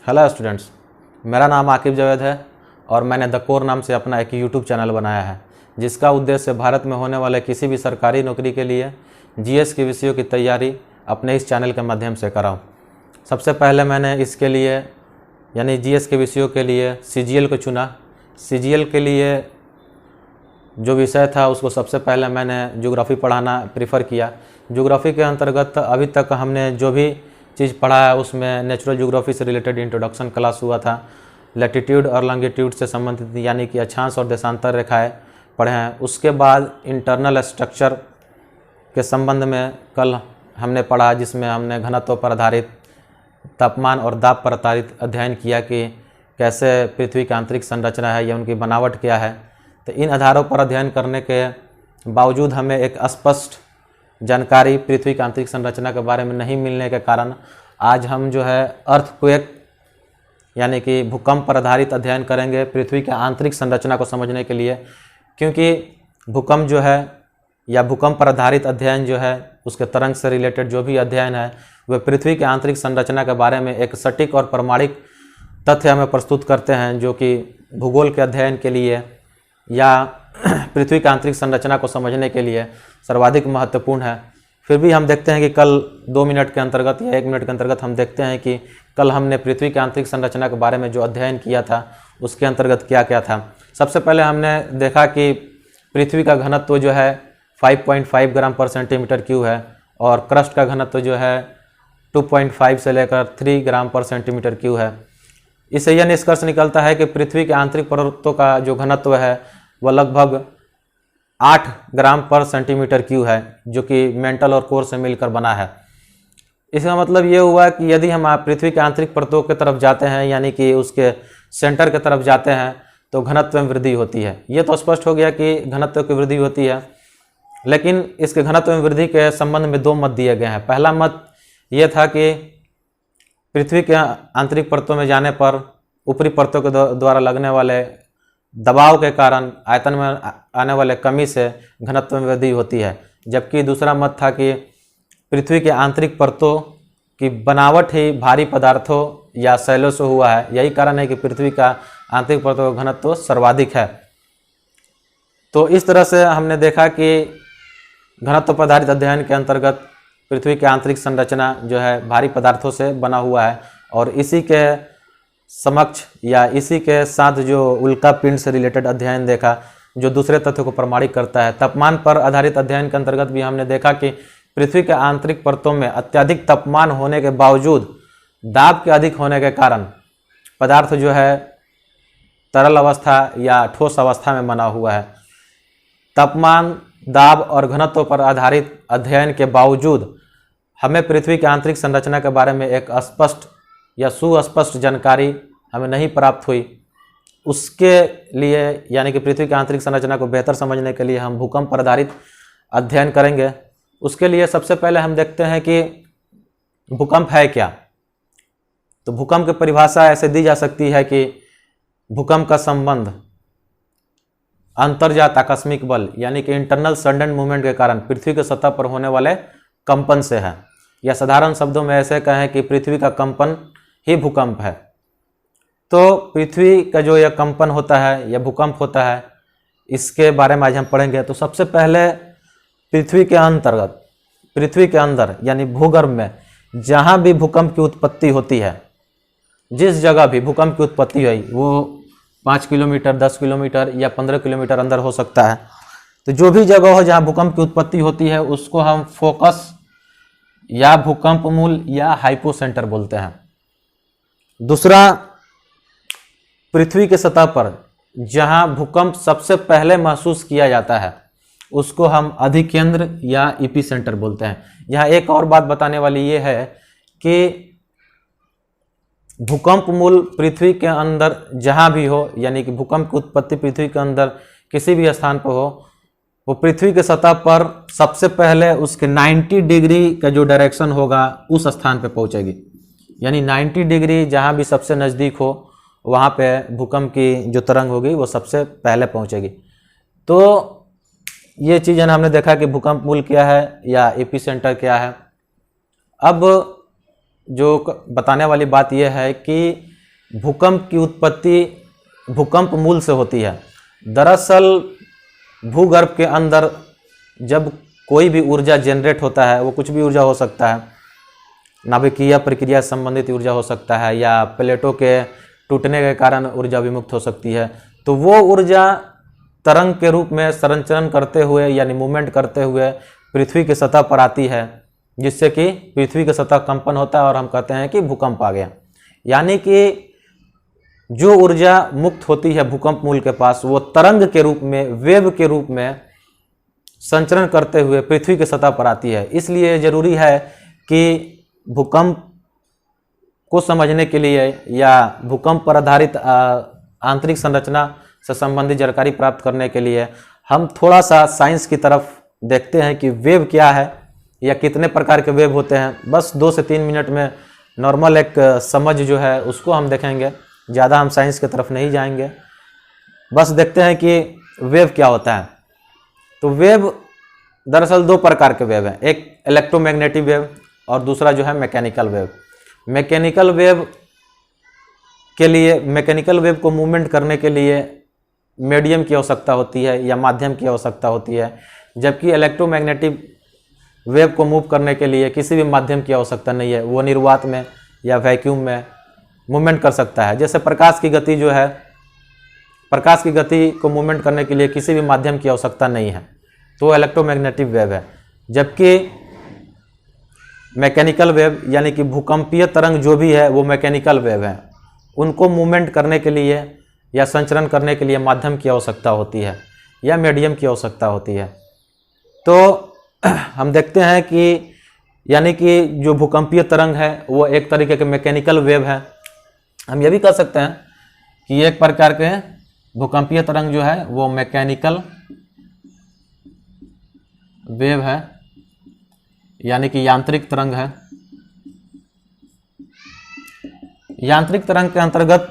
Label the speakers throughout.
Speaker 1: Hello students, मेरा नाम आकिब जावेद है और मैंने द कोर नाम से अपना एक यूट्यूब चैनल बनाया है जिसका उद्देश्य भारत में होने वाले किसी भी सरकारी नौकरी के लिए जीएस के विषयों की तैयारी अपने इस चैनल के माध्यम से कराऊं। सबसे पहले मैंने इसके लिए यानी जीएस के विषयों के लिए सीजीएल को चुना। सीजीएल के लिए जो विषय था उसको सबसे पहले मैंने ज्योग्राफी पढ़ाना प्रीफर किया। ज्योग्राफी के अंतर्गत अभी तक हमने जो भी चीज़ पढ़ा है उसमें नेचुरल ज्योग्राफी से रिलेटेड इंट्रोडक्शन क्लास हुआ था, लैटिट्यूड और लॉन्गिट्यूड से संबंधित यानी कि अक्षांश और देशांतर रेखाएं पढ़े हैं। उसके बाद इंटरनल स्ट्रक्चर के संबंध में कल हमने पढ़ा जिसमें हमने घनत्व पर आधारित, तापमान और दाब पर आधारित अध्ययन किया कि कैसे पृथ्वी की आंतरिक संरचना है या उनकी बनावट क्या है। तो इन आधारों पर अध्ययन करने के बावजूद हमें एक स्पष्ट जानकारी पृथ्वी की आंतरिक संरचना के बारे में नहीं मिलने के कारण आज हम जो है अर्थक्वेक यानी कि भूकंप पर आधारित अध्ययन करेंगे पृथ्वी की आंतरिक संरचना को समझने के लिए। क्योंकि भूकंप जो है या भूकंप पर आधारित अध्ययन जो है उसके तरंग से रिलेटेड जो भी अध्ययन है वह पृथ्वी की आंतरिक संरचना के बारे में एक सटीक और प्रमाणिक तथ्य हमें प्रस्तुत करते हैं, जो कि भूगोल के अध्ययन के लिए या पृथ्वी की आंतरिक संरचना को समझने के लिए सर्वाधिक महत्वपूर्ण है। फिर भी हम देखते हैं कि कल 2 मिनट के अंतर्गत या 1 मिनट के अंतर्गत हम देखते हैं कि कल हमने पृथ्वी की आंतरिक संरचना के बारे में जो अध्ययन किया था उसके अंतर्गत क्या क्या था। सबसे पहले हमने देखा कि पृथ्वी का घनत्व जो है 5.5 ग्राम पर सेंटीमीटर क्यूब है और क्रस्ट का घनत्व जो है 2.5 से लेकर 3 ग्राम पर सेंटीमीटर क्यूब है। इससे यह निष्कर्ष निकलता है कि पृथ्वी के आंतरिक परतों का जो घनत्व है वह लगभग 8 ग्राम पर सेंटीमीटर क्यूब है, जो कि मेंटल और कोर से मिलकर बना है। इसका मतलब ये हुआ कि यदि हम पृथ्वी के आंतरिक परतों की तरफ जाते हैं यानी कि उसके सेंटर की तरफ जाते हैं तो घनत्व में वृद्धि होती है। ये तो स्पष्ट हो गया कि घनत्व की वृद्धि होती है, लेकिन इसके घनत्व में वृद्धि के संबंध में 2 मत दिए गए हैं। पहला मत ये था कि पृथ्वी के आंतरिक परतों में जाने पर ऊपरी परतों के द्वारा लगने वाले दबाव के कारण आयतन में आने वाले कमी से घनत्व में वृद्धि होती है। जबकि दूसरा मत था कि पृथ्वी के आंतरिक परतों की बनावट ही भारी पदार्थों या शैलों से हुआ है। यही कारण है कि पृथ्वी का आंतरिक परतों का घनत्व सर्वाधिक है। तो इस तरह से हमने देखा कि घनत्व पर आधारित अध्ययन के अंतर्गत पृथ्वी की आंतरिक संरचना जो है भारी पदार्थों से बना हुआ है और इसी के समक्ष या इसी के साथ जो उल्का पिंड से रिलेटेड अध्ययन देखा जो दूसरे तथ्य को प्रमाणित करता है। तापमान पर आधारित अध्ययन के अंतर्गत भी हमने देखा कि पृथ्वी के आंतरिक परतों में अत्यधिक तापमान होने के बावजूद दाब के अधिक होने के कारण पदार्थ जो है तरल अवस्था या ठोस अवस्था में बना हुआ है। तापमान, दाब और घनत्व पर आधारित अध्ययन के बावजूद हमें पृथ्वी की आंतरिक संरचना के बारे में एक स्पष्ट या सुस्पष्ट जानकारी हमें नहीं प्राप्त हुई। उसके लिए यानी कि पृथ्वी की आंतरिक संरचना को बेहतर समझने के लिए हम भूकंप पर आधारित अध्ययन करेंगे। उसके लिए सबसे पहले हम देखते हैं कि भूकंप है क्या। तो भूकंप की परिभाषा ऐसे दी जा सकती है कि भूकंप का संबंध अंतर्जात आकस्मिक बल यानी कि इंटरनल सडन मूवमेंट के कारण पृथ्वी की सतह पर होने वाले कंपन से है। या साधारण शब्दों में ऐसे कहें कि पृथ्वी का कंपन ही भूकंप है। तो पृथ्वी का जो यह कंपन होता है या भूकंप होता है इसके बारे में आज हम पढ़ेंगे। तो सबसे पहले पृथ्वी के अंतर्गत, पृथ्वी के अंदर यानी भूगर्भ में जहाँ भी भूकंप की उत्पत्ति होती है, जिस जगह भी भूकंप की उत्पत्ति हुई वो 5 किलोमीटर, 10 किलोमीटर या 15 किलोमीटर अंदर हो सकता है। तो जो भी जगह हो जहाँ भूकंप की उत्पत्ति होती है उसको हम फोकस या भूकंप मूल या हाइपोसेंटर बोलते हैं। दूसरा, पृथ्वी के सतह पर जहां भूकंप सबसे पहले महसूस किया जाता है उसको हम अधिकेंद्र या एपिसेंटर बोलते हैं। यहाँ एक और बात बताने वाली ये है कि भूकंप मूल पृथ्वी के अंदर जहां भी हो यानी कि भूकंप की उत्पत्ति पृथ्वी के अंदर किसी भी स्थान पर हो, वो पृथ्वी के सतह पर सबसे पहले उसके 90 डिग्री का जो डायरेक्शन होगा उस स्थान पे पहुंचेगी। यानी 90 डिग्री जहां भी सबसे नज़दीक हो वहां पे भूकंप की जो तरंग होगी वो सबसे पहले पहुंचेगी। तो ये चीज़ें हमने देखा कि भूकंप मूल क्या है या एपिसेंटर क्या है। अब जो बताने वाली बात यह है कि भूकंप की उत्पत्ति भूकंप मूल से होती है। दरअसल भूगर्भ के अंदर जब कोई भी ऊर्जा जनरेट होता है, वो कुछ भी ऊर्जा हो सकता है, नाभिकीय प्रक्रिया से संबंधित ऊर्जा हो सकता है या प्लेटों के टूटने के कारण ऊर्जा विमुक्त हो सकती है, तो वो ऊर्जा तरंग के रूप में संचरण करते हुए यानी मूवमेंट करते हुए पृथ्वी की सतह पर आती है, जिससे कि पृथ्वी की सतह कंपन होता है और हम कहते हैं कि भूकंप आ गया। यानी कि जो ऊर्जा मुक्त होती है भूकंप मूल के पास, वो तरंग के रूप में, वेव के रूप में संचरण करते हुए पृथ्वी की सतह पर आती है। इसलिए जरूरी है कि भूकंप को समझने के लिए या भूकंप पर आधारित आंतरिक संरचना से संबंधित जानकारी प्राप्त करने के लिए हम थोड़ा सा साइंस की तरफ देखते हैं कि वेव क्या है या कितने प्रकार के वेव होते हैं। बस 2 से 3 मिनट में नॉर्मल एक समझ जो है उसको हम देखेंगे, ज़्यादा हम साइंस की तरफ नहीं जाएंगे। बस देखते हैं कि वेव क्या होता है। तो वेव दरअसल 2 प्रकार के वेव हैं, एक इलेक्ट्रोमैग्नेटिक वेव और दूसरा जो है मैकेनिकल वेव। मैकेनिकल वेव के लिए, मैकेनिकल वेव को मूवमेंट करने के लिए मीडियम की आवश्यकता होती है या माध्यम की आवश्यकता होती है, जबकि इलेक्ट्रोमैग्नेटिक वेव को मूव करने के लिए किसी भी माध्यम की आवश्यकता नहीं है, वो निर्वात में या वैक्यूम में मूवमेंट कर सकता है। जैसे प्रकाश की गति जो है, प्रकाश की गति को मूवमेंट करने के लिए किसी भी माध्यम की आवश्यकता नहीं है, तो इलेक्ट्रोमैग्नेटिक वेव है। जबकि मैकेनिकल वेव यानी कि भूकंपीय तरंग जो भी है वो मैकेनिकल वेव है, उनको मूवमेंट करने के लिए या संचरण करने के लिए माध्यम की आवश्यकता होती है या मीडियम की आवश्यकता होती है। तो हम देखते हैं कि यानी कि जो भूकंपीय तरंग है वो एक तरीके के मैकेनिकल वेव है। हम ये भी कह सकते हैं कि एक प्रकार के भूकंपीय तरंग जो है वो मैकेनिकल वेव है, यानी कि यांत्रिक तरंग है। यांत्रिक तरंग के अंतर्गत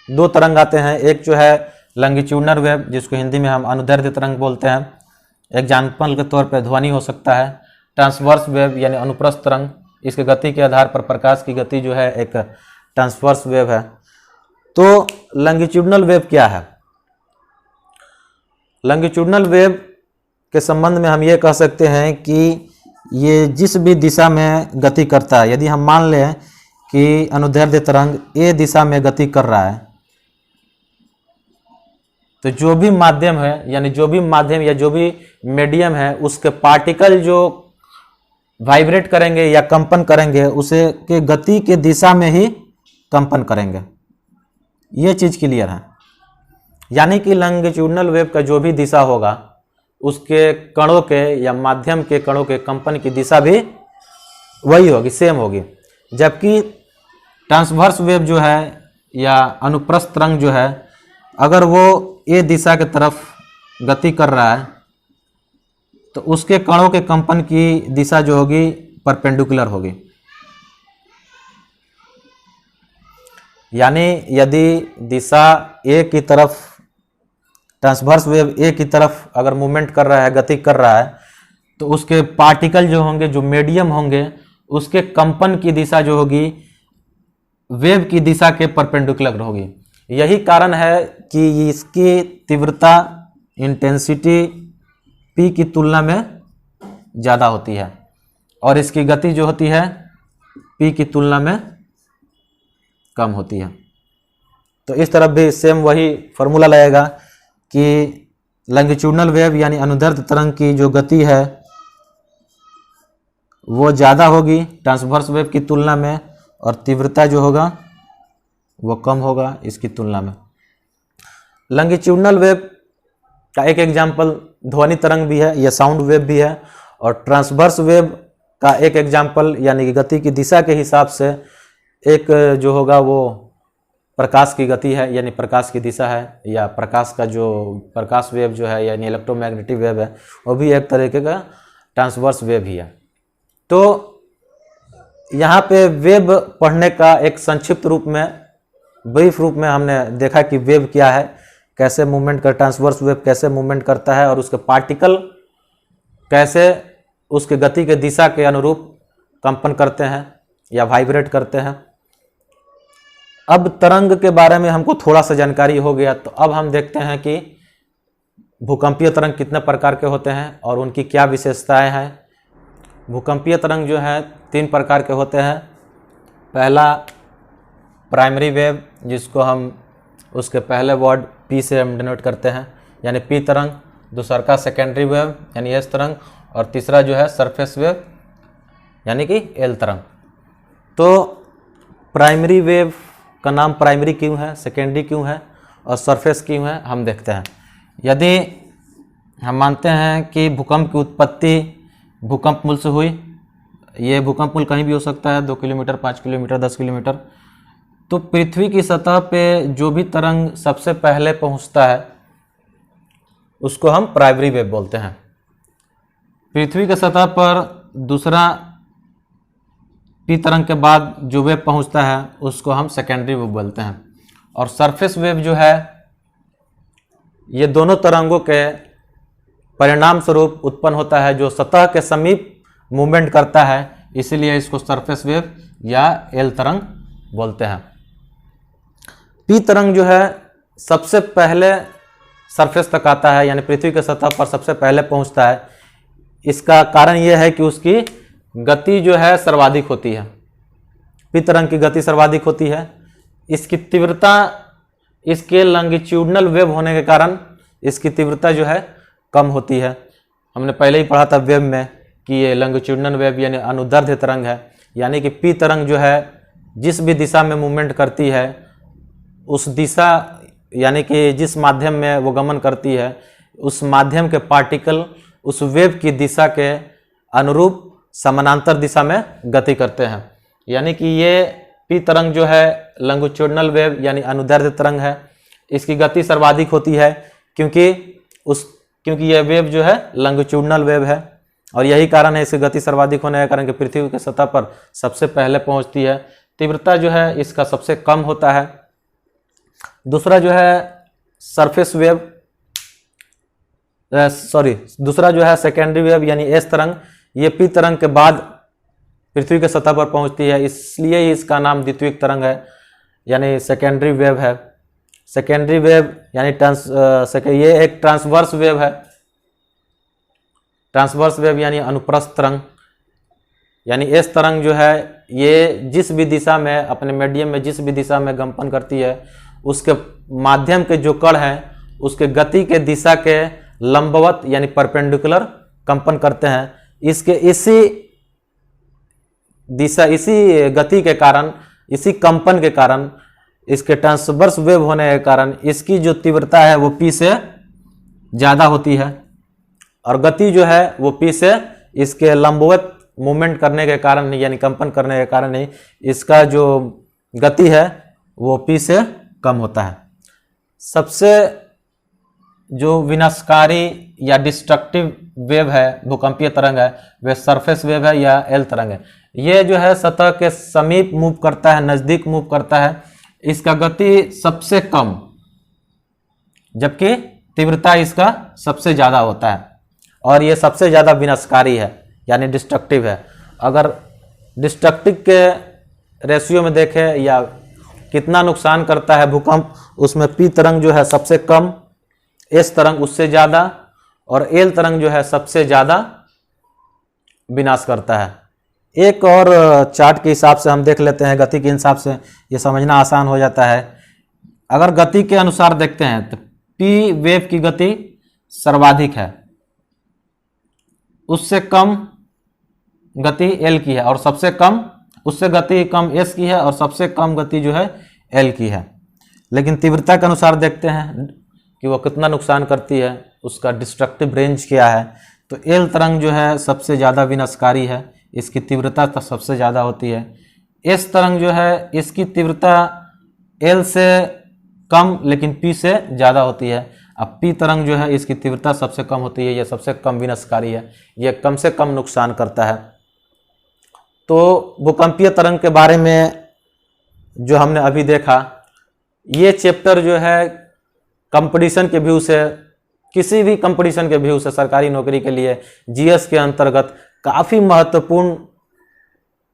Speaker 1: 2 तरंग आते हैं, एक जो है लॉन्गिट्यूडनल वेव जिसको हिंदी में हम अनुदैर्ध्य तरंग बोलते हैं, एग्जाम्पल के तौर पर ध्वनि हो सकता है। ट्रांसवर्स वेव यानी अनुप्रस्थ तरंग, इसके गति के आधार पर प्रकाश की गति जो है एक ट्रांसवर्स वेव है। तो लॉन्गिट्यूडनल वेव क्या है? लॉन्गिट्यूडनल वेव के संबंध में हम ये कह सकते हैं कि ये जिस भी दिशा में गति करता है, यदि हम मान लें कि अनुदैर्ध्य तरंग ए दिशा में गति कर रहा है, तो जो भी माध्यम है यानी जो भी माध्यम या जो भी मीडियम है उसके पार्टिकल जो वाइब्रेट करेंगे या कंपन करेंगे उसे के गति के दिशा में ही कंपन करेंगे। ये चीज़ क्लियर है। यानी कि लॉन्गिट्यूडनल वेव का जो भी दिशा होगा उसके कणों के या माध्यम के कणों के कंपन की दिशा भी वही होगी, सेम होगी। जबकि ट्रांसवर्स वेव जो है या अनुप्रस्थ तरंग जो है, अगर वो ए दिशा की तरफ गति कर रहा है तो उसके कणों के कंपन की दिशा जो होगी परपेंडिकुलर होगी। यानी यदि दिशा ए की तरफ, ट्रांसवर्स वेव ए की तरफ अगर मूवमेंट कर रहा है, गति कर रहा है, तो उसके पार्टिकल जो होंगे, जो मीडियम होंगे, उसके कंपन की दिशा जो होगी वेव की दिशा के परपेंडिकुलर होगी। यही कारण है कि इसकी तीव्रता, इंटेंसिटी पी की तुलना में ज़्यादा होती है और इसकी गति जो होती है पी की तुलना में कम होती है। तो इस तरफ भी सेम वही फॉर्मूला लगेगा कि लॉन्गिट्यूडनल वेव यानी अनुदैर्ध्य तरंग की जो गति है वो ज़्यादा होगी ट्रांसवर्स वेव की तुलना में, और तीव्रता जो होगा वो कम होगा इसकी तुलना में। लॉन्गिट्यूडनल वेव का एक एग्जाम्पल ध्वनि तरंग भी है या साउंड वेव भी है, और ट्रांसवर्स वेव का एक एग्जाम्पल यानी कि गति की दिशा के हिसाब से एक जो होगा वो प्रकाश की गति है यानी प्रकाश की दिशा है, या प्रकाश का जो प्रकाश वेव जो है यानी इलेक्ट्रोमैग्नेटिक वेव है वो भी एक तरीके का ट्रांसवर्स वेव ही है। तो यहाँ पे वेव पढ़ने का एक संक्षिप्त रूप में, ब्रीफ रूप में हमने देखा कि वेव क्या है, कैसे मूवमेंट कर, ट्रांसवर्स वेव कैसे मूवमेंट करता है और उसके पार्टिकल कैसे उसके गति के दिशा के अनुरूप कंपन करते हैं या वाइब्रेट करते हैं। अब तरंग के बारे में हमको थोड़ा सा जानकारी हो गया, तो अब हम देखते हैं कि भूकंपीय तरंग कितने प्रकार के होते हैं और उनकी क्या विशेषताएं हैं। भूकंपीय तरंग जो है 3 प्रकार के होते हैं। पहला प्राइमरी वेव, जिसको हम उसके पहले वर्ड पी से हम डिनोट करते हैं, यानी पी तरंग। दूसरा का सेकेंडरी वेव यानी एस तरंग, और तीसरा जो है सरफेस वेव यानी कि एल तरंग। तो प्राइमरी वेव का नाम प्राइमरी क्यों है, सेकेंडरी क्यों है और सरफेस क्यों है, हम देखते हैं। यदि हम मानते हैं कि भूकंप की उत्पत्ति भूकंप मूल से हुई, ये भूकंप मूल कहीं भी हो सकता है, 2 किलोमीटर, 5 किलोमीटर, 10 किलोमीटर, तो पृथ्वी की सतह पे जो भी तरंग सबसे पहले पहुंचता है उसको हम प्राइमरी वेव बोलते हैं। पृथ्वी की सतह पर दूसरा पी तरंग के बाद जो वेव पहुंचता है उसको हम सेकेंडरी वेव बोलते हैं। और सरफेस वेव जो है ये दोनों तरंगों के परिणाम स्वरूप उत्पन्न होता है, जो सतह के समीप मूवमेंट करता है, इसीलिए इसको सरफेस वेव या एल तरंग बोलते हैं। पी तरंग जो है सबसे पहले सरफेस तक आता है, यानी पृथ्वी के सतह पर सबसे पहले पहुंचता है। इसका कारण यह है कि उसकी गति जो है सर्वाधिक होती है। पी तरंग की गति सर्वाधिक होती है। इसकी तीव्रता, इसके लॉन्गिट्यूडनल वेव होने के कारण इसकी तीव्रता जो है कम होती है। हमने पहले ही पढ़ा था वेव में कि ये लॉन्गिट्यूडनल वेव यानी अनुदैर्ध्य तरंग है, यानी कि पी तरंग जो है जिस भी दिशा में मूवमेंट करती है उस दिशा यानी कि जिस माध्यम में वो गमन करती है उस माध्यम के पार्टिकल उस वेव की दिशा के अनुरूप समानांतर दिशा में गति करते हैं। यानी कि ये पी तरंग जो है लॉन्गिट्यूडनल वेव यानी अनुदैर्ध्य तरंग है। इसकी गति सर्वाधिक होती है क्योंकि यह वेव जो है लॉन्गिट्यूडनल वेव है, और यही कारण है इसकी गति सर्वाधिक होने के कारण कि पृथ्वी के सतह पर सबसे पहले पहुंचती है। तीव्रता जो है इसका सबसे कम होता है। दूसरा जो है सरफेस वेव, दूसरा जो है सेकेंडरी वेव यानी एस तरंग, ये पी तरंग के बाद पृथ्वी के सतह पर पहुंचती है, इसलिए ही इसका नाम द्वितीयक तरंग है यानी सेकेंडरी वेव है। सेकेंडरी वेव यानी ये एक ट्रांसवर्स वेव है। ट्रांसवर्स वेव यानी अनुप्रस्थ तरंग, यानी एस तरंग जो है ये जिस भी दिशा में अपने मीडियम में जिस भी दिशा में कंपन करती है उसके माध्यम के जो कण हैं उसके गति के दिशा के लंबवत यानी परपेंडिकुलर कंपन करते हैं। इसके इसी दिशा, इसी गति के कारण, इसी कंपन के कारण, इसके ट्रांसवर्स वेव होने के कारण इसकी जो तीव्रता है वो पी से ज़्यादा होती है, और गति जो है वो पी से इसके लंबवत मूवमेंट करने के कारण नहीं, यानी कंपन करने के कारण नहीं, इसका जो गति है वो पी से कम होता है। सबसे जो विनाशकारी या डिस्ट्रक्टिव वेव है, भूकंपीय तरंग है, वह सरफेस वेव है या एल तरंग है। ये जो है सतह के समीप मूव करता है, नज़दीक मूव करता है। इसका गति सबसे कम जबकि तीव्रता इसका सबसे ज़्यादा होता है, और ये सबसे ज़्यादा विनाशकारी है यानी डिस्ट्रक्टिव है। अगर डिस्ट्रक्टिव के रेशियो में देखें या कितना नुकसान करता है भूकंप, उसमें पी तरंग जो है सबसे कम, एस तरंग उससे ज़्यादा, और एल तरंग जो है सबसे ज़्यादा विनाश करता है। एक और चार्ट के हिसाब से हम देख लेते हैं, गति के हिसाब से ये समझना आसान हो जाता है। अगर गति के अनुसार देखते हैं तो पी वेव की गति सर्वाधिक है, उससे कम गति एल की है, और सबसे कम, उससे गति कम एस की है, और सबसे कम गति जो है एल की है। लेकिन तीव्रता के अनुसार देखते हैं कि वो कितना नुकसान करती है, उसका डिस्ट्रक्टिव रेंज क्या है। तो एल तरंग जो है सबसे ज़्यादा विनाशकारी है, इसकी तीव्रता तो सबसे ज़्यादा होती है। एस तरंग जो है इसकी तीव्रता एल से कम लेकिन पी से ज़्यादा होती है। अब पी तरंग जो है इसकी तीव्रता सबसे कम होती है, यह सबसे कम विनाशकारी है, यह कम से कम नुकसान करता है। तो भूकंपीय तरंग के बारे में जो हमने अभी देखा, ये चैप्टर जो है कंपटीशन के व्यू से, किसी भी कंपटीशन के व्यू से सरकारी नौकरी के लिए जीएस के अंतर्गत काफ़ी महत्वपूर्ण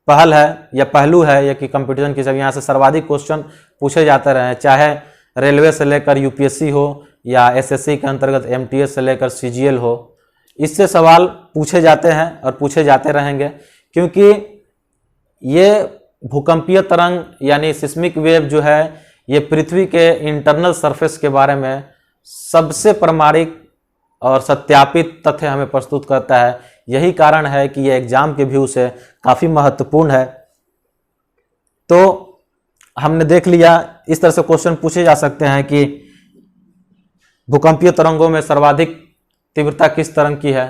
Speaker 1: पहल है या पहलू है या कि कंपटीशन की सब यहाँ से सर्वाधिक क्वेश्चन पूछे जाते रहे, चाहे रेलवे से लेकर यूपीएससी हो या एसएससी के अंतर्गत एमटीएस से लेकर सीजीएल हो, इससे सवाल पूछे जाते हैं और पूछे जाते रहेंगे, क्योंकि ये भूकंपीय तरंग यानी सिस्मिक वेव जो है ये पृथ्वी के इंटरनल सरफेस के बारे में सबसे प्रामाणिक और सत्यापित तथ्य हमें प्रस्तुत करता है। यही कारण है कि ये एग्जाम के व्यू से काफ़ी महत्वपूर्ण है। तो हमने देख लिया, इस तरह से क्वेश्चन पूछे जा सकते हैं कि भूकंपीय तरंगों में सर्वाधिक तीव्रता किस तरंग की है,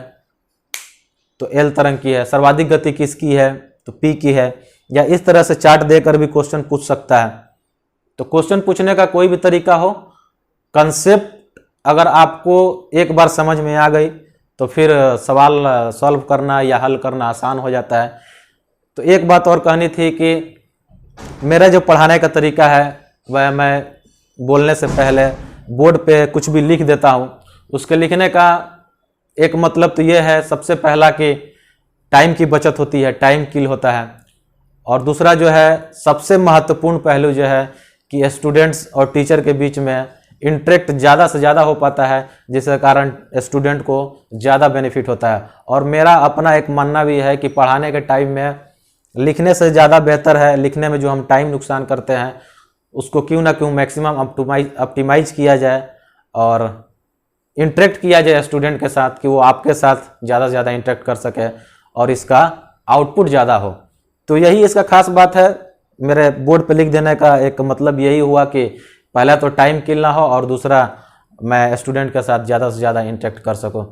Speaker 1: तो एल तरंग की है। सर्वाधिक गति किसकी है, तो पी की है। या इस तरह से चार्ट देकर भी क्वेश्चन पूछ सकता है। तो क्वेश्चन पूछने का कोई भी तरीका हो, कंसेप्ट अगर आपको एक बार समझ में आ गई तो फिर सवाल सॉल्व करना या हल करना आसान हो जाता है। तो एक बात और कहनी थी कि मेरा जो पढ़ाने का तरीका है वह मैं बोलने से पहले बोर्ड पे कुछ भी लिख देता हूँ। उसके लिखने का एक मतलब तो ये है, सबसे पहला कि टाइम की बचत होती है, टाइम किल होता है। और दूसरा जो है सबसे महत्वपूर्ण पहलू जो है कि स्टूडेंट्स और टीचर के बीच में इंटरेक्ट ज़्यादा से ज़्यादा हो पाता है, जिसके कारण स्टूडेंट को ज़्यादा बेनिफिट होता है। और मेरा अपना एक मानना भी है कि पढ़ाने के टाइम में लिखने से ज़्यादा बेहतर है, लिखने में जो हम टाइम नुकसान करते हैं उसको क्यों ना क्यों मैक्सिमम ऑप्टिमाइज किया जाए और इंटरेक्ट किया जाए स्टूडेंट के साथ, कि वो आपके साथ ज़्यादा से ज़्यादा इंटरेक्ट कर सके और इसका आउटपुट ज़्यादा हो। तो यही इसका खास बात है। मेरे बोर्ड पे लिख देने का एक मतलब यही हुआ कि पहला तो टाइम किल ना हो और दूसरा मैं स्टूडेंट के साथ ज़्यादा से ज़्यादा इंटरेक्ट कर सकूं।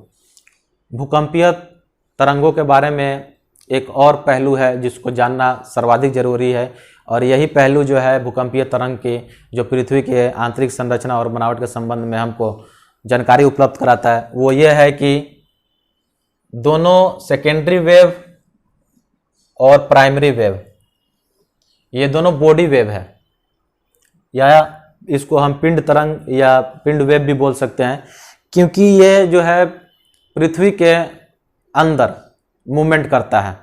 Speaker 1: भूकंपीय तरंगों के बारे में एक और पहलू है जिसको जानना सर्वाधिक जरूरी है, और यही पहलू जो है भूकंपीय तरंग की जो पृथ्वी के आंतरिक संरचना और बनावट के संबंध में हमको जानकारी उपलब्ध कराता है, वो ये है कि दोनों सेकेंडरी वेव और प्राइमरी वेव, ये दोनों बॉडी वेव है, या इसको हम पिंड तरंग या पिंड वेव भी बोल सकते हैं, क्योंकि ये जो है पृथ्वी के अंदर मूवमेंट करता है।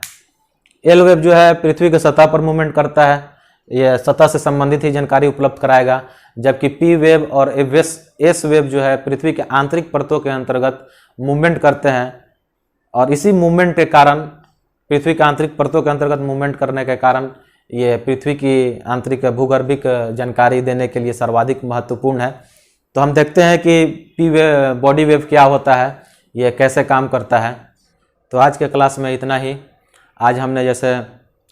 Speaker 1: एल वेव जो है पृथ्वी के सतह पर मूवमेंट करता है, यह सतह से संबंधित ही जानकारी उपलब्ध कराएगा। जबकि पी वेव और एस वेव जो है पृथ्वी के आंतरिक परतों के अंतर्गत मूवमेंट करते हैं, और इसी मूवमेंट के कारण, पृथ्वी के आंतरिक परतों के अंतर्गत मूवमेंट करने के कारण ये पृथ्वी की आंतरिक भूगर्भिक जानकारी देने के लिए सर्वाधिक महत्वपूर्ण है। तो हम देखते हैं कि पी वेव, बॉडी वेव क्या होता है, ये कैसे काम करता है। तो आज के क्लास में इतना ही। आज हमने जैसे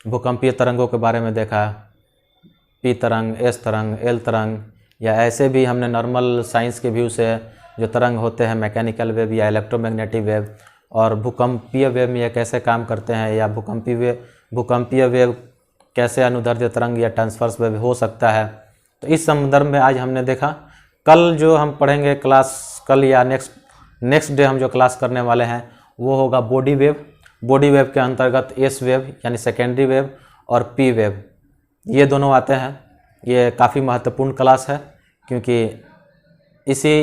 Speaker 1: भूकंपीय तरंगों के बारे में देखा, पी तरंग, एस तरंग, एल तरंग, या ऐसे भी हमने नॉर्मल साइंस के व्यू से जो तरंग होते हैं मैकेनिकल वेव या इलेक्ट्रोमैग्नेटिक वेव, और भूकंपीय वेव में ये कैसे काम करते हैं, या भूकंपीय वेव कैसे अनुदैर्ध्य तरंग या ट्रांसवर्स वेव हो सकता है। तो इस संदर्भ में आज हमने देखा। कल जो हम पढ़ेंगे क्लास, कल या नेक्स्ट डे हम जो क्लास करने वाले हैं वो होगा बॉडी वेव। बॉडी वेव के अंतर्गत एस वेव यानी सेकेंडरी वेव और पी वेव, ये दोनों आते हैं। ये काफ़ी महत्वपूर्ण क्लास है, क्योंकि इसी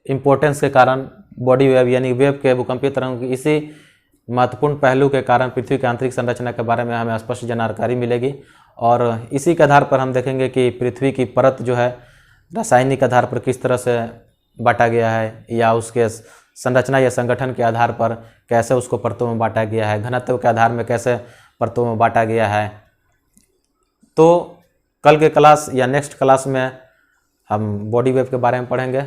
Speaker 1: इम्पोर्टेंस के कारण बॉडी वेव यानी वेव के भूकंपीय तरंगों की इसी महत्वपूर्ण पहलू के कारण पृथ्वी की आंतरिक संरचना के बारे में हमें स्पष्ट जानकारी मिलेगी। और इसी के आधार पर हम देखेंगे कि पृथ्वी की परत जो है रासायनिक आधार पर किस तरह से बांटा गया है, या उसके संरचना या संगठन के आधार पर कैसे उसको परतों में बांटा गया है, घनत्व के आधार में कैसे परतों में बांटा गया है। तो कल के क्लास या नेक्स्ट क्लास में हम बॉडी वेव के बारे में पढ़ेंगे।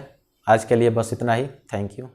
Speaker 1: आज के लिए बस इतना ही। Thank you.